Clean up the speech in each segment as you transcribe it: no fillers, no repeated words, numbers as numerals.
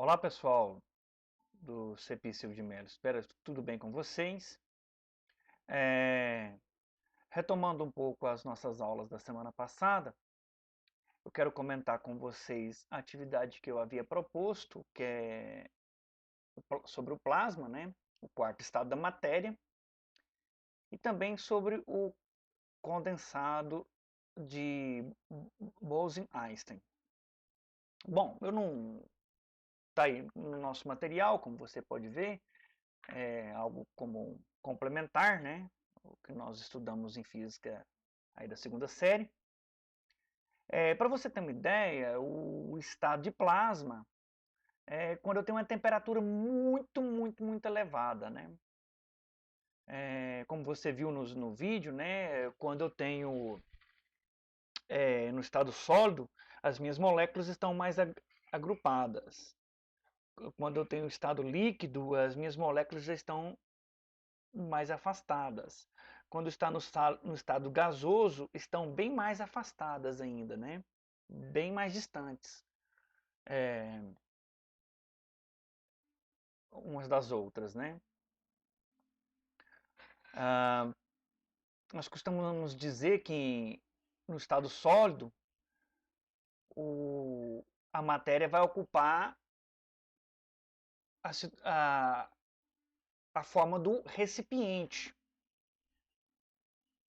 Olá pessoal do CPI Silvio de Mello, espero que tudo bem com vocês. É, Retomando um pouco as nossas aulas da semana passada, eu quero comentar com vocês a atividade que eu havia proposto, que é sobre o plasma, né? O quarto estado da matéria, e também sobre o condensado de Bose-Einstein. Bom, eu não está aí no nosso material, como você pode ver, é algo como complementar, né? O que nós estudamos em física aí da segunda série. Para você ter uma ideia, o estado de plasma é quando eu tenho uma temperatura muito elevada, né? Como você viu no vídeo, né? Quando eu tenho no estado sólido, as minhas moléculas estão mais agrupadas. Quando eu tenho estado líquido, as minhas moléculas já estão mais afastadas. Quando está no estado gasoso, estão bem mais afastadas ainda, né? Bem mais distantes umas das outras, né? Ah, Nós costumamos dizer que no estado sólido, a matéria vai ocupar a, a, a forma do recipiente.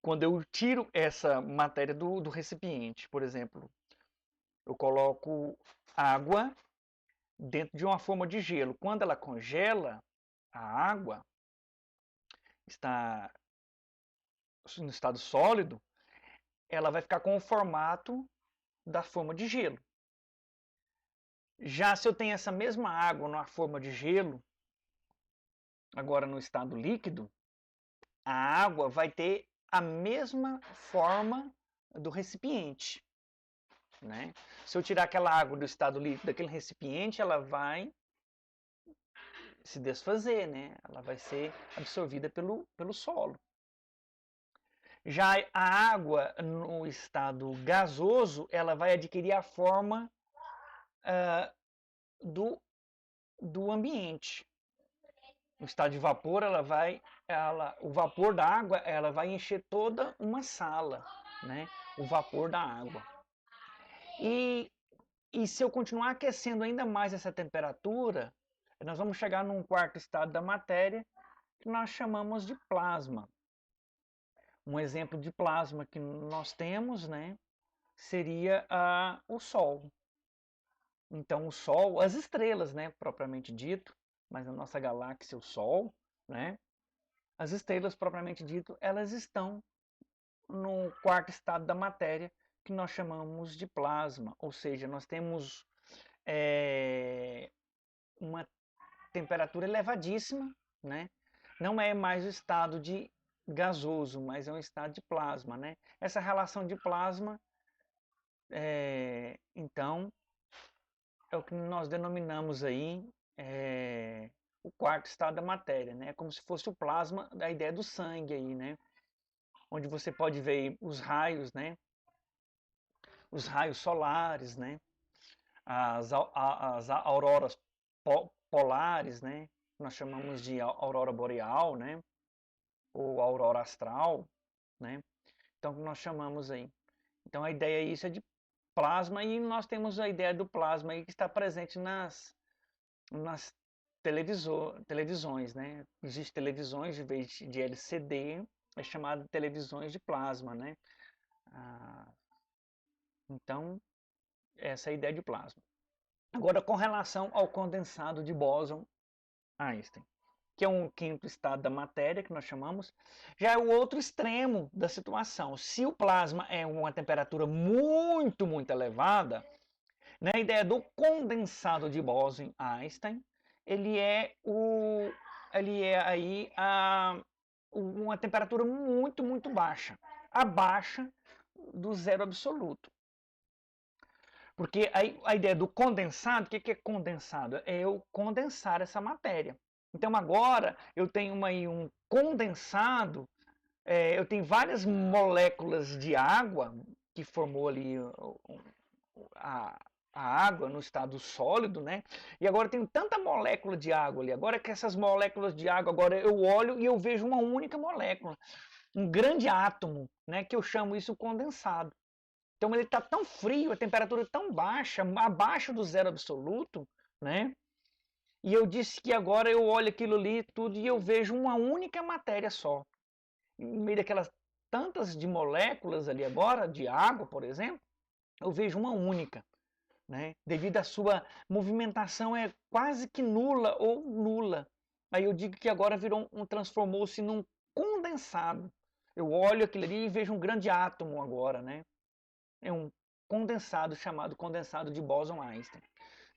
Quando eu tiro essa matéria do recipiente, por exemplo, eu coloco água dentro de uma forma de gelo. Quando ela congela, a água está no estado sólido, ela vai ficar com o formato da forma de gelo. Já se eu tenho essa mesma água na forma de gelo, agora no estado líquido, a água vai ter a mesma forma do recipiente, né? Se eu tirar aquela água do estado líquido daquele recipiente, ela vai se desfazer, né? Ela vai ser absorvida pelo solo. Já a água no estado gasoso, ela vai adquirir a forma ah, do, do ambiente. No estado de vapor, o vapor da água, ela vai encher toda uma sala, né? O vapor da água. E, e se eu continuar aquecendo ainda mais essa temperatura, nós vamos chegar num quarto estado da matéria que nós chamamos de plasma. Um exemplo de plasma que nós temos, né, seria o Sol. Então, o Sol, as estrelas, né, propriamente dito, mas na nossa galáxia, o Sol, né, as estrelas, propriamente dito, elas estão no quarto estado da matéria, que nós chamamos de plasma. Ou seja, nós temos uma temperatura elevadíssima, né? Não é mais o estado de gasoso, mas é um estado de plasma, né? Essa relação de plasma, então, é o que nós denominamos aí o quarto estado da matéria, né? Como se fosse o plasma da ideia do sangue aí, né? Onde você pode ver os raios, né? Os raios solares, né? As auroras polares, né? Nós chamamos de aurora boreal, né? Ou aurora astral, né? Então, nós chamamos aí. Então, a ideia isso é de plasma e nós temos a ideia do plasma aí que está presente nas televisões, né? Existem televisões de vez de LCD, é chamado de televisões de plasma, né? Ah, então, essa é a ideia de plasma. Agora, com relação ao condensado de Bose-Einstein, que é um quinto estado da matéria, que nós chamamos, já é o outro extremo da situação. Se o plasma é uma temperatura muito elevada, né, a ideia do condensado de Bose-Einstein, ele é aí uma temperatura muito baixa, abaixo do zero absoluto. Porque a ideia do condensado, o que é condensado? É eu condensar essa matéria. Então agora eu tenho aí um condensado, eu tenho várias moléculas de água que formou ali a água no estado sólido, né? E agora tem tanta molécula de água ali. Agora que essas moléculas de água, agora eu olho e eu vejo uma única molécula, um grande átomo, né? Que eu chamo isso condensado. Então ele está tão frio, a temperatura tão baixa, abaixo do zero absoluto, né? E eu disse que agora eu olho aquilo ali tudo e eu vejo uma única matéria só. No meio daquelas tantas de moléculas ali agora, de água, por exemplo, eu vejo uma única, né? Devido à sua movimentação é quase que nula ou nula. Aí eu digo que agora transformou-se num condensado. Eu olho aquilo ali e vejo um grande átomo agora, né? É um condensado chamado condensado de Bose-Einstein,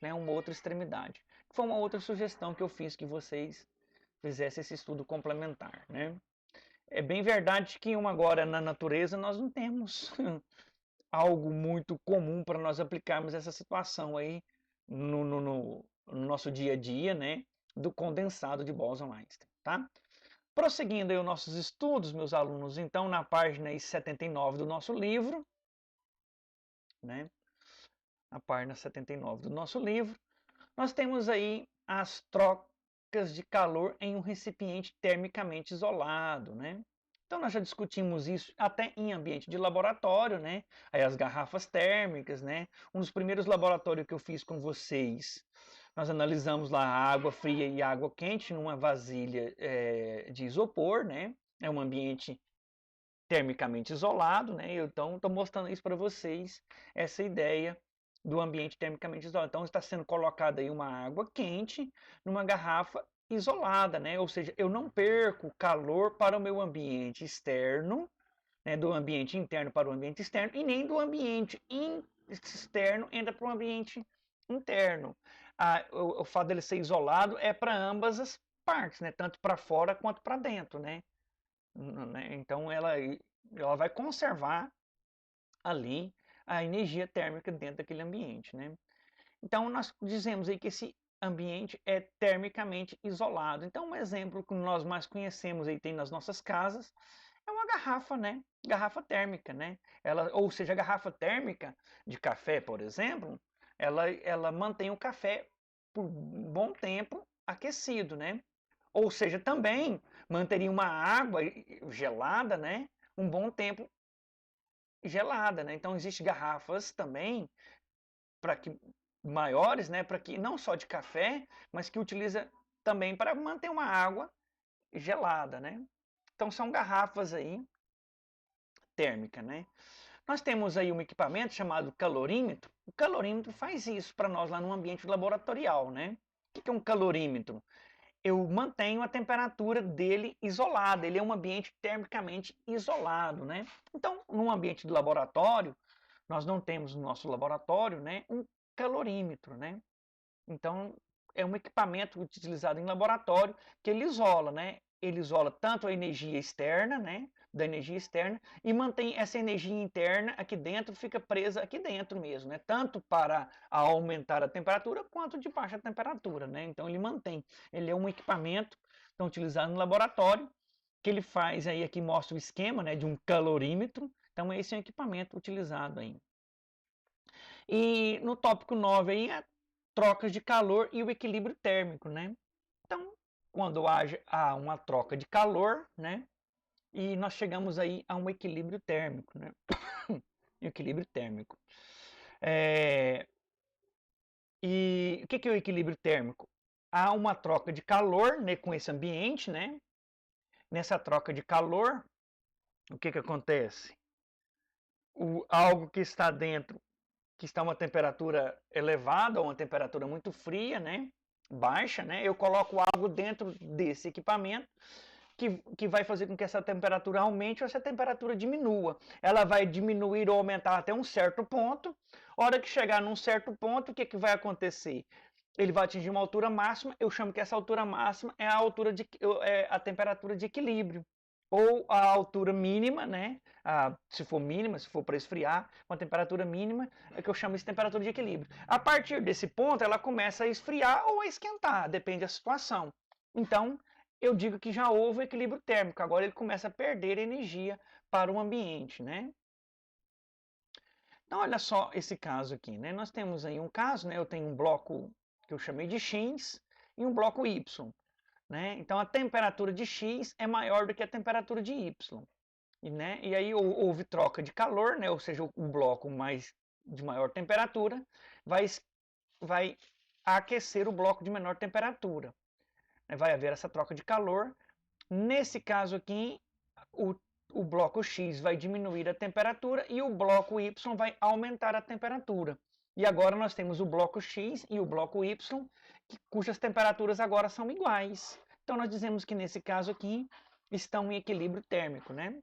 né? Uma outra extremidade. Foi uma outra sugestão que eu fiz que vocês fizessem esse estudo complementar, né? É bem verdade que agora na natureza nós não temos algo muito comum para nós aplicarmos essa situação aí no nosso dia a dia, né? Do condensado de Bose-Einstein, tá? Prosseguindo aí os nossos estudos, meus alunos, então na página 79 do nosso livro, né? A página 79 do nosso livro, nós temos aí as trocas de calor em um recipiente termicamente isolado, né? Então nós já discutimos isso até em ambiente de laboratório, né? Aí as garrafas térmicas, né? Um dos primeiros laboratórios que eu fiz com vocês, nós analisamos lá água fria e água quente numa vasilha de isopor, né? É um ambiente termicamente isolado, né? Então estou mostrando isso para vocês, essa ideia do ambiente termicamente isolado. Então está sendo colocada aí uma água quente numa garrafa isolada, né? Ou seja, eu não perco calor para o meu ambiente externo, né? Do ambiente interno para o ambiente externo, e nem do ambiente externo entra para o ambiente interno. O fato dele ser isolado é para ambas as partes, né? Tanto para fora quanto para dentro, né? Então ela vai conservar ali a energia térmica dentro daquele ambiente, né? Então nós dizemos aí que esse ambiente é termicamente isolado. Então um exemplo que nós mais conhecemos aí tem nas nossas casas é uma garrafa, né? Garrafa térmica, né? Ou seja, a garrafa térmica de café, por exemplo, ela mantém o café por um bom tempo aquecido, né? Ou seja, também manteria uma água gelada, né? Um bom tempo gelada, né? Então existem garrafas também para que maiores, né? Para que não só de café, mas que utiliza também para manter uma água gelada, né? Então são garrafas aí térmica, né? Nós temos aí um equipamento chamado calorímetro. O calorímetro faz isso para nós lá no ambiente laboratorial, né? O que é um calorímetro? Eu mantenho a temperatura dele isolada, ele é um ambiente termicamente isolado, né? Então, num ambiente de laboratório, nós não temos no nosso laboratório, né, um calorímetro, né? Então, é um equipamento utilizado em laboratório que ele isola, né? Ele isola tanto a energia externa, né, da energia externa, e mantém essa energia interna aqui dentro, fica presa aqui dentro mesmo, né? Tanto para aumentar a temperatura quanto de baixa temperatura, né? Então ele mantém. Ele é um equipamento então, utilizado no laboratório, que ele faz aí, aqui mostra o esquema, né, de um calorímetro. Então esse é um equipamento utilizado aí. E no tópico 9 aí, trocas de calor e o equilíbrio térmico, né? Então, quando há uma troca de calor, né? E nós chegamos aí a um equilíbrio térmico, né? Equilíbrio térmico. E o que é o equilíbrio térmico? Há uma troca de calor, né, com esse ambiente, né? Nessa troca de calor, o que acontece? Algo que está dentro, que está uma temperatura elevada ou uma temperatura muito fria, né? Baixa, né? Eu coloco algo dentro desse equipamento que vai fazer com que essa temperatura aumente ou essa temperatura diminua. Ela vai diminuir ou aumentar até um certo ponto. A hora que chegar num certo ponto, o que vai acontecer? Ele vai atingir uma altura máxima. Eu chamo que essa altura máxima é a altura a temperatura de equilíbrio. Ou a altura mínima, né? Se for mínima, se for para esfriar, uma temperatura mínima, é que eu chamo de temperatura de equilíbrio. A partir desse ponto, ela começa a esfriar ou a esquentar, depende da situação. Então, eu digo que já houve equilíbrio térmico, agora ele começa a perder energia para o ambiente, né? Então, olha só esse caso aqui, né? Nós temos aí um caso, né? Eu tenho um bloco que eu chamei de X e um bloco Y, né? Então, a temperatura de X é maior do que a temperatura de Y, né? E aí houve troca de calor, né? Ou seja, o bloco de maior temperatura vai aquecer o bloco de menor temperatura. Vai haver essa troca de calor. Nesse caso aqui, o bloco X vai diminuir a temperatura e o bloco Y vai aumentar a temperatura. E agora nós temos o bloco X e o bloco Y, cujas temperaturas agora são iguais. Então nós dizemos que nesse caso aqui estão em equilíbrio térmico, né?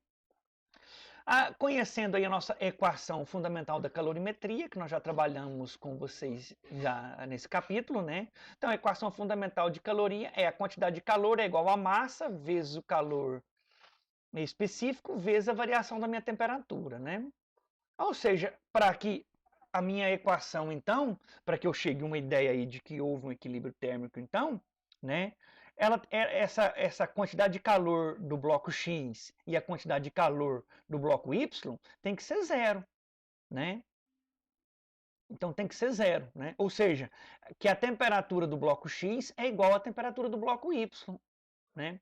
Conhecendo aí a nossa equação fundamental da calorimetria, que nós já trabalhamos com vocês já nesse capítulo, né? Então a equação fundamental de caloria é a quantidade de calor é igual a massa vezes o calor específico vezes a variação da minha temperatura, né? Ou seja, para que a minha equação, então, para que eu chegue a uma ideia aí de que houve um equilíbrio térmico, então, né? Essa quantidade de calor do bloco X e a quantidade de calor do bloco Y tem que ser zero, né? Então tem que ser zero, né? Ou seja, que a temperatura do bloco X é igual à temperatura do bloco Y, né?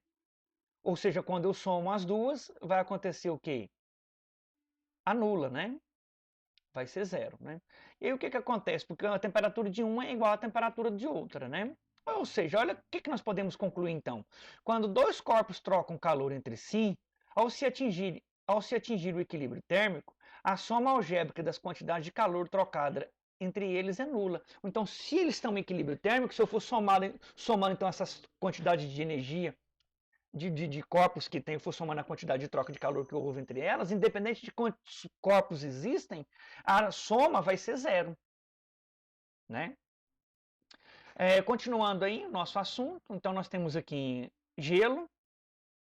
Ou seja, quando eu somo as duas, vai acontecer o quê? Anula, né? Vai ser zero, né? E aí o que acontece? Porque a temperatura de uma é igual à temperatura de outra, né? Ou seja, olha o que nós podemos concluir então. Quando dois corpos trocam calor entre si, ao se atingir o equilíbrio térmico, a soma algébrica das quantidades de calor trocada entre eles é nula. Então, se eles estão em equilíbrio térmico, se eu for somando então essas quantidades de energia de corpos que tem, for somando a quantidade de troca de calor que houve entre elas, independente de quantos corpos existem, a soma vai ser zero, né? Continuando aí o nosso assunto, então nós temos aqui gelo,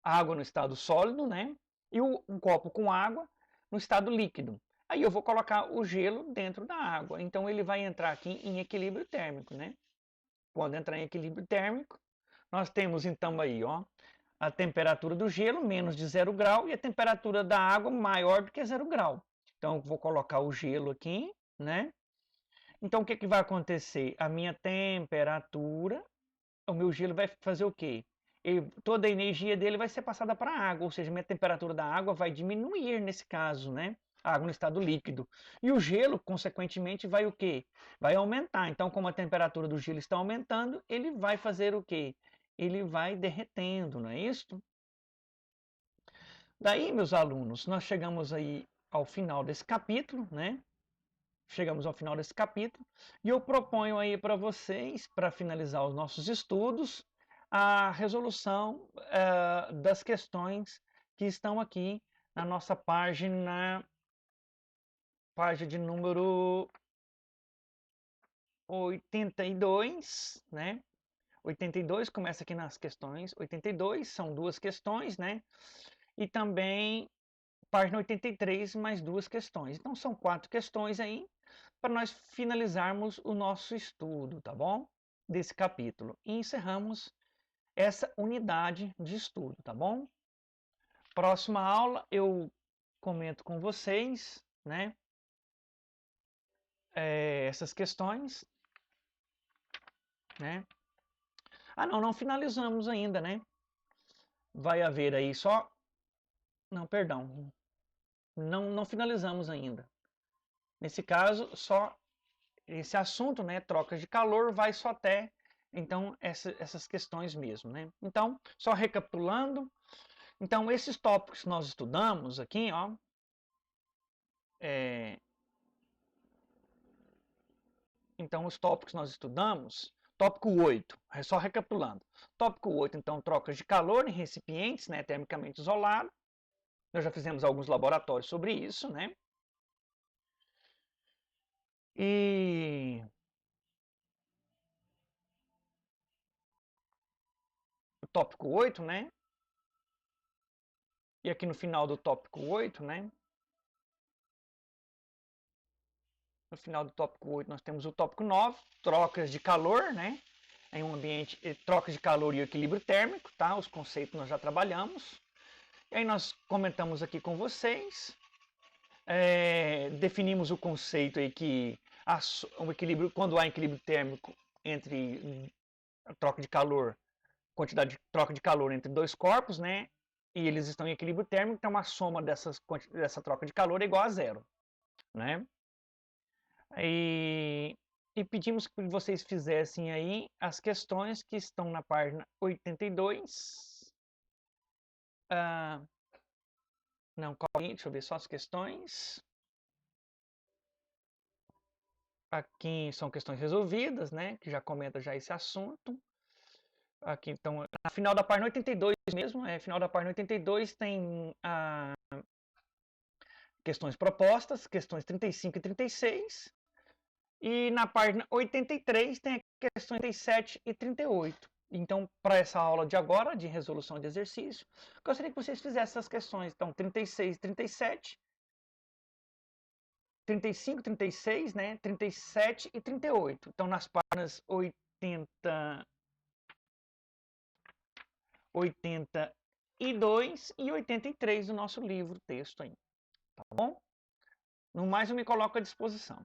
água no estado sólido, né? E um copo com água no estado líquido. Aí eu vou colocar o gelo dentro da água, então ele vai entrar aqui em equilíbrio térmico, né? Quando entrar em equilíbrio térmico, nós temos então aí, ó, a temperatura do gelo menos de 0 grau e a temperatura da água maior do que 0 grau. Então eu vou colocar o gelo aqui, né? Então, o que vai acontecer? A minha temperatura, o meu gelo vai fazer o quê? Toda a energia dele vai ser passada para a água, ou seja, minha temperatura da água vai diminuir nesse caso, né? A água no estado líquido. E o gelo, consequentemente, vai o quê? Vai aumentar. Então, como a temperatura do gelo está aumentando, ele vai fazer o quê? Ele vai derretendo, não é isso? Daí, meus alunos, nós chegamos aí ao final desse capítulo, né? Chegamos ao final desse capítulo e eu proponho aí para vocês, para finalizar os nossos estudos, a resolução das questões que estão aqui na nossa página de número 82, né? 82 começa aqui nas questões 82, são duas questões, né? E também página 83, mais duas questões. Então são 4 questões aí para nós finalizarmos o nosso estudo, tá bom? Desse capítulo. E encerramos essa unidade de estudo, tá bom? Próxima aula eu comento com vocês, né? Essas questões, né? Não finalizamos ainda, né? Vai haver aí só... Não, perdão. Não finalizamos ainda. Nesse caso, só esse assunto, né, trocas de calor, vai só até, então, essas questões mesmo, né? Então, só recapitulando, então, esses tópicos que nós estudamos aqui, ó, então, os tópicos que nós estudamos, tópico 8, só recapitulando, tópico 8, então, trocas de calor em recipientes, né, termicamente isolados, nós já fizemos alguns laboratórios sobre isso, né? E o tópico 8, né? E aqui no final do tópico 8, né? No final do tópico 8 nós temos o tópico 9, trocas de calor, né? Em um ambiente, trocas de calor e equilíbrio térmico, tá? Os conceitos nós já trabalhamos. E aí nós comentamos aqui com vocês definimos o conceito aí que o equilíbrio, quando há equilíbrio térmico entre a troca de calor, quantidade de troca de calor entre dois corpos, né? E eles estão em equilíbrio térmico, então a soma dessa troca de calor é igual a zero, né? E pedimos que vocês fizessem aí as questões que estão na página 82. Não, deixa eu ver só as questões. Aqui são questões resolvidas, né? Que já comenta já esse assunto. Aqui, então, na final da página 82 mesmo, final da página 82 tem questões propostas, questões 35 e 36. E na página 83 tem a questões 37 e 38. Então, para essa aula de agora, de resolução de exercício, gostaria que vocês fizessem essas questões. Então, 36, 37, 35, 36, né? 37 e 38. Então, nas páginas 82 e 83 do nosso livro, texto aí. Tá bom? No mais, eu me coloco à disposição.